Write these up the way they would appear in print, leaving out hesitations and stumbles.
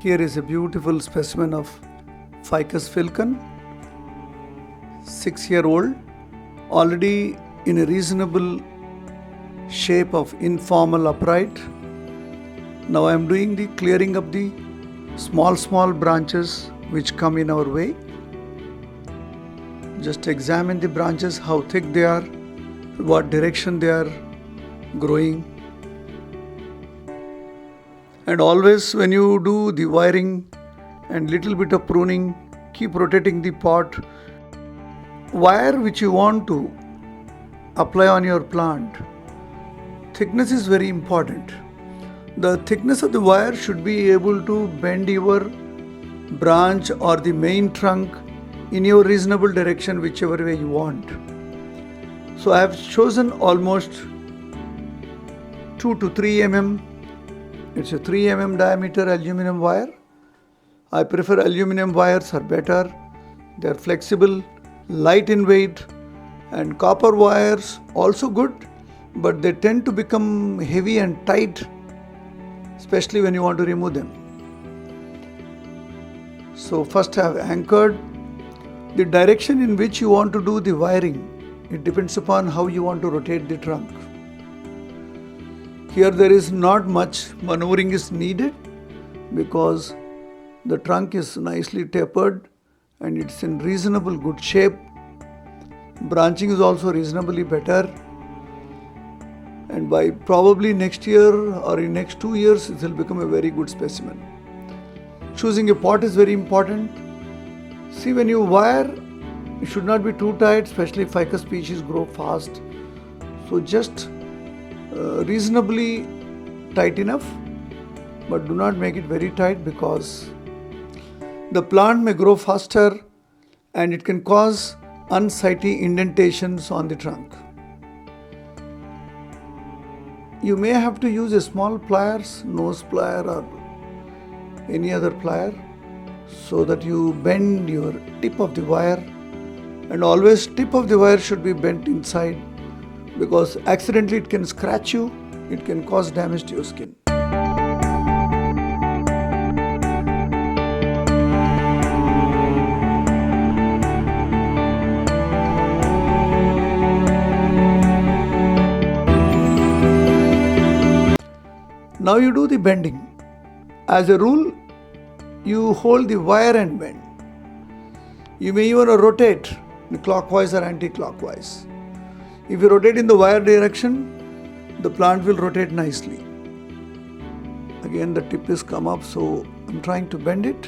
Here is a beautiful specimen of Ficus filcon, 6-year-old, already in a reasonable shape of informal upright. Now I am doing the clearing of the small branches which come in our way. Just examine the branches, how thick they are, what direction they are growing. And always when you do the wiring and little bit of pruning, keep rotating the pot. Wire which you want to apply on your plant, thickness is very important. The thickness of the wire should be able to bend your branch or the main trunk in your reasonable direction, whichever way you want. So I have chosen almost 2 to 3 mm. It's a 3 mm diameter aluminum wire. I prefer aluminum wires, are better. They are flexible, light in weight, and copper wires also good, but they tend to become heavy and tight, especially when you want to remove them. So first I have anchored the direction in which you want to do the wiring. It depends upon how you want to rotate the trunk. Here there is not much maneuvering is needed because the trunk is nicely tapered and it's in reasonable good shape. Branching is also reasonably better, and by probably next year or in next 2 years it will become a very good specimen. Choosing a pot is very important. See, when you wire, it should not be too tight, especially ficus species grow fast. So just reasonably tight enough, but do not make it very tight because the plant may grow faster and it can cause unsightly indentations on the trunk. You may have to use a small pliers, nose plier or any other plier, so that you bend your tip of the wire, and always tip of the wire should be bent inside because accidentally it can scratch you, it can cause damage to your skin. Now you do the bending. As a rule, you hold the wire and bend. You may even rotate clockwise or anti-clockwise. If you rotate in the wire direction, the plant will rotate nicely. Again, the tip is come up, so I'm trying to bend it.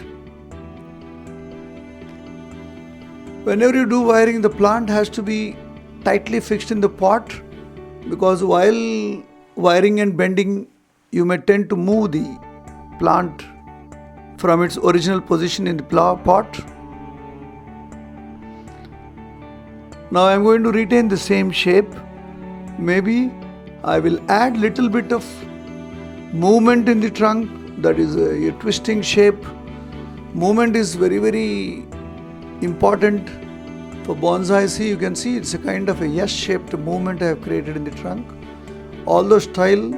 Whenever you do wiring, the plant has to be tightly fixed in the pot because while wiring and bending, you may tend to move the plant from its original position in the pot. Now I am going to retain the same shape. Maybe I will add little bit of movement in the trunk, that is a twisting shape. Movement is very important for bonsai. See, you can see it's a kind of a S-shaped movement I have created in the trunk. Although style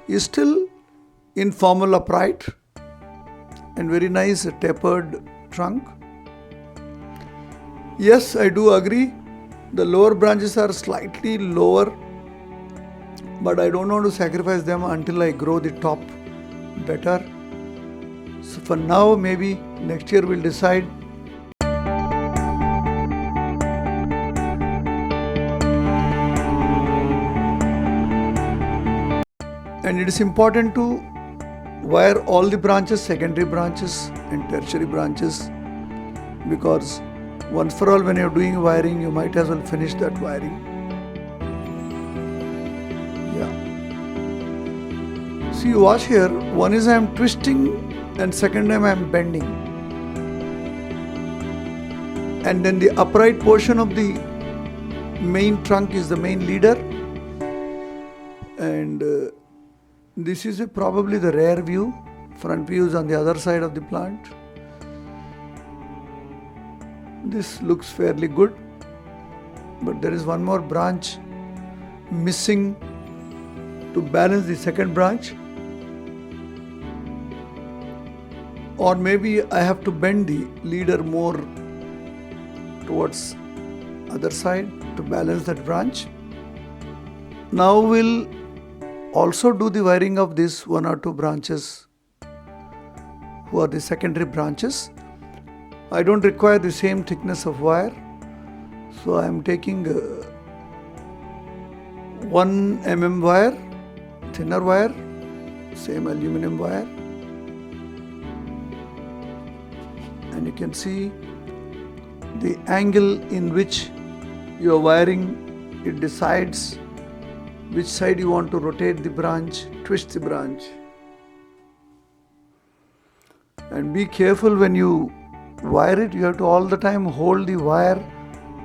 is still informal upright and very nice tapered trunk. Yes, I do agree. The lower branches are slightly lower, but I don't want to sacrifice them until I grow the top better. So for now, maybe next year we'll decide. And it is important to wire all the branches, secondary branches and tertiary branches, because once for all when you're doing wiring, you might as well finish that wiring. Yeah. See, you watch here, one is I am twisting and second time I am bending. And then the upright portion of the main trunk is the main leader. And this is probably the rear view. Front view is on the other side of the plant. This looks fairly good, but there is one more branch missing to balance the second branch. or maybe I have to bend the leader more towards other side to balance that branch. Now we'll also do the wiring of these one or two branches who are the secondary branches. I don't require the same thickness of wire, so I am taking 1 mm wire, thinner wire, same aluminum wire, and you can see the angle in which you are wiring, it decides which side you want to rotate the branch, twist the branch. And be careful when you wire it, you have to all the time hold the wire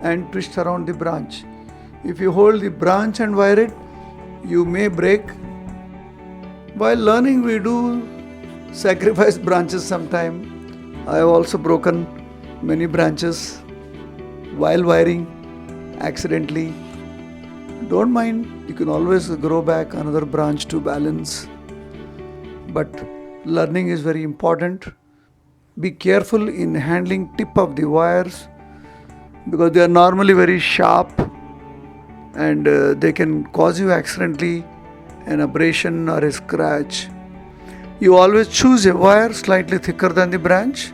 and twist around the branch. If you hold the branch and wire it, you may break. While learning, we do sacrifice branches sometime. I have also broken many branches while wiring accidentally. Don't mind, you can always grow back another branch to balance. But learning is very important. Be careful in handling tip of the wires because they are normally very sharp and they can cause you accidentally an abrasion or a scratch. You always choose a wire slightly thicker than the branch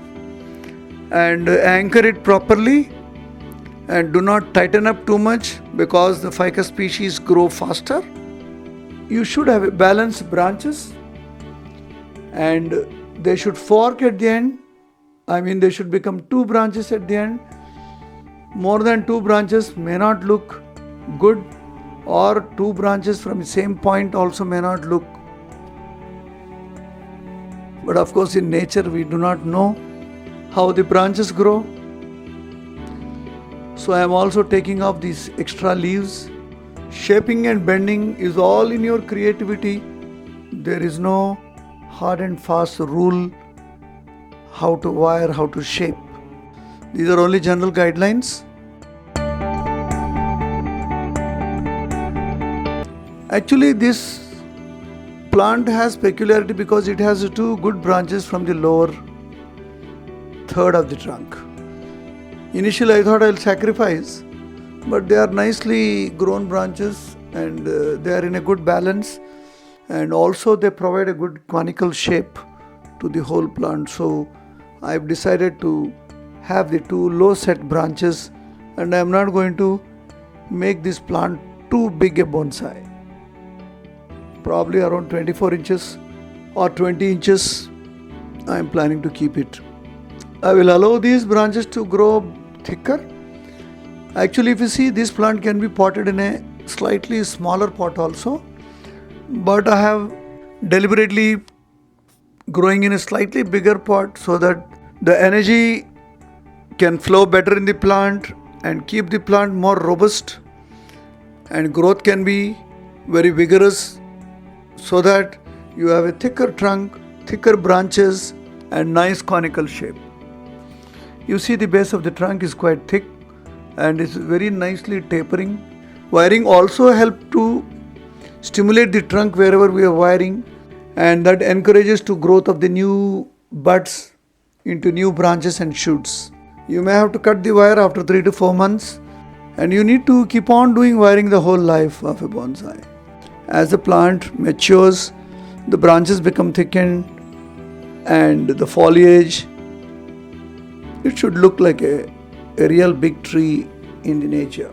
and anchor it properly, and do not tighten up too much because the ficus species grow faster. You should have a balanced branches and they should fork at the end. They should become 2 branches at the end. More than 2 branches may not look good, or 2 branches from the same point also may not look. But of course, in nature we do not know how the branches grow. So I am also taking off these extra leaves. Shaping and bending is all in your creativity. There is no hard and fast rule how to wire, how to shape. These are only general guidelines. Actually, this plant has peculiarity because it has 2 good branches from the lower third of the trunk. Initially I thought I'll sacrifice, but they are nicely grown branches and they are in a good balance, and also they provide a good conical shape to the whole plant. So I've decided to have the 2 low set branches, and I'm not going to make this plant too big a bonsai. Probably around 24 inches or 20 inches I am planning to keep it. I will allow these branches to grow thicker. Actually, if you see, this plant can be potted in a slightly smaller pot also, but I have deliberately growing in a slightly bigger pot so that the energy can flow better in the plant and keep the plant more robust, and growth can be very vigorous so that you have a thicker trunk, thicker branches and nice conical shape. You see, the base of the trunk is quite thick and is very nicely tapering. Wiring also helps to stimulate the trunk wherever we are wiring, and that encourages to growth of the new buds into new branches and shoots. You may have to cut the wire after 3 to 4 months, and you need to keep on doing wiring the whole life of a bonsai. As the plant matures, the branches become thickened and the foliage, it should look like a real big tree in the nature.